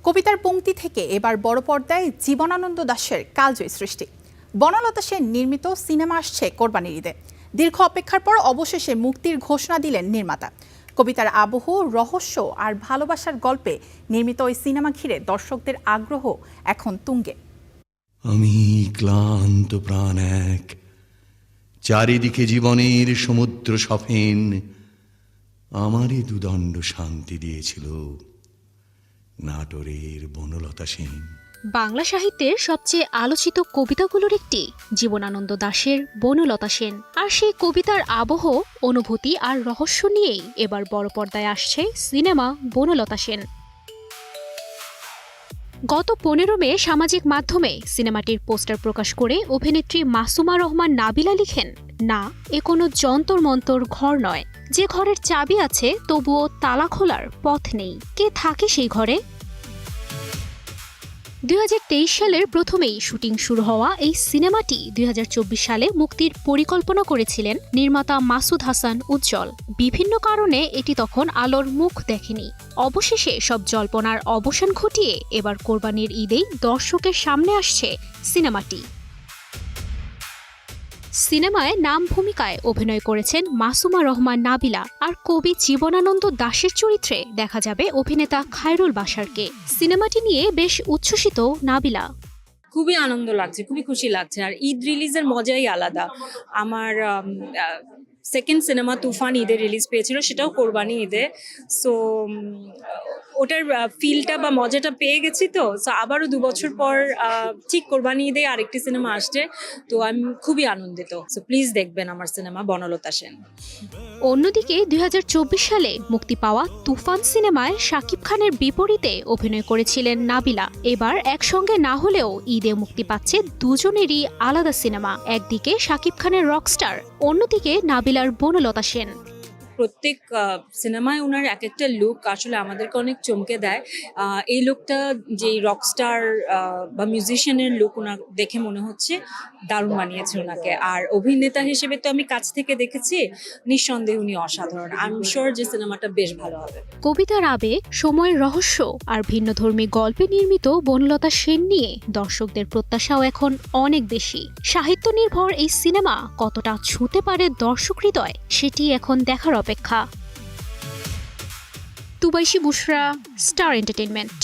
কবিতার পংক্তি থেকে এবার বড় পর্দায় জীবনানন্দ দাশের কালজয়ী সৃষ্টি। বনলতা সেন নির্মিত সিনেমা আসছে কোরবানির ঈদে। দীর্ঘ অপেক্ষার পর অবশেষে মুক্তির ঘোষণা দিলেন নির্মাতা। কবিতার আবহ, রহস্য আর ভালোবাসার গল্পে নির্মিত ওই সিনেমা ঘিরে দর্শকদের আগ্রহ এখন তুঙ্গে। আমি ক্লান্ত প্রাণ এক, চারিদিকে জীবনের সমুদ্র সফেন, আমারই দুদণ্ড শান্তি দিয়েছিল নাটোরের বনলতা সেন। বাংলা সাহিত্যের সবচেয়ে আলোচিত কবিতাগুলোর একটি জীবনানন্দ দাশের বনলতা সেন। আর সেই কবিতার আবহ, অনুভূতি আর রহস্য নিয়েই এবার বড় পর্দায় আসছে সিনেমা বনলতা সেন। গত 15 মে সামাজিক মাধ্যমে সিনেমাটির পোস্টার প্রকাশ করে অভিনেত্রী মাসুমা রহমান নাবিলা লিখেন, না, এ কোনো যন্তর মন্তর ঘর নয়, যে ঘরের চাবি আছে তবুও তালা খোলার পথ নেই। কে থাকে সেই ঘরে? 2023 সালের প্রথমেই শুটিং শুরু হওয়া এই সিনেমাটি 2024 সালে মুক্তির পরিকল্পনা করেছিলেন নির্মাতা মাসুদ হাসান উজ্জ্বল। বিভিন্ন কারণে এটি তখন আলোর মুখ দেখেনি। অবশেষে সব জল্পনার অবসান ঘটিয়ে এবার কোরবানির ঈদেই দর্শকের সামনে আসছে সিনেমাটি। সিনেমায় নাম ভূমিকায় অভিনয় করেছেন মাসুমা রহমান নাবিলা, আর কবি জীবনানন্দ দাশের চরিত্রে দেখা যাবে অভিনেতা খায়রুল বাশারকে। সিনেমাটি নিয়ে বেশ উচ্ছ্বসিত নাবিলা। খুবই আনন্দ লাগছে, খুবই খুশি লাগছে। আর ঈদ রিলিজের মজাই আলাদা। আমার সেকেন্ড সিনেমা তুফান ঈদে রিলিজ পেয়েছিল, সেটাও কোরবানি ঈদে। সো ওটার ফিলটা বা মজাটা পেয়ে গেছি। তো আবারও 2 বছর পর ঠিক কোরবানি ঈদে আরেকটি সিনেমা আসছে, তো আমি খুবই আনন্দিত। সো প্লিজ দেখবেন আমার সিনেমা বনলতা সেন। অন্যদিকে 2024 সালে মুক্তি পাওয়া তুফান সিনেমায় শাকিব খানের বিপরীতে অভিনয় করেছিলেন নাবিলা। এবার একসঙ্গে না হলেও ঈদে মুক্তি পাচ্ছে দুজনেরই আলাদা সিনেমা। একদিকে শাকিব খানের রকস্টার, অন্যদিকে নাবিলার বনলতা সেন। প্রত্যেক সিনেমায় ওনার এক একটা লুক আসলে আমাদেরকে অনেক চমকে দেয়। এই লুকটা যে রকস্টার বা মিউজিশিয়ানের লুক ওনার দেখে মনে হচ্ছে দারুণ মানিয়েছে ওনাকে। আর অভিনেতা হিসেবে তো আমি কাছ থেকে দেখেছি, নিঃসন্দেহে উনি অসাধারণ। আই এম শিওর যে সিনেমাটা বেশ ভালো হবে। কবিতার আবেগ, সময়ের রহস্য আর ভিন্নধর্মী গল্পে নির্মিত বনলতা সেন নিয়ে দর্শকদের প্রত্যাশাও এখন অনেক বেশি। সাহিত্য নির্ভর এই সিনেমা কতটা ছুঁতে পারে দর্শক হৃদয়, সেটি এখন দেখার অপেক্ষা। তুবাইশি বুশরা, স্টার এন্টারটেইনমেন্ট।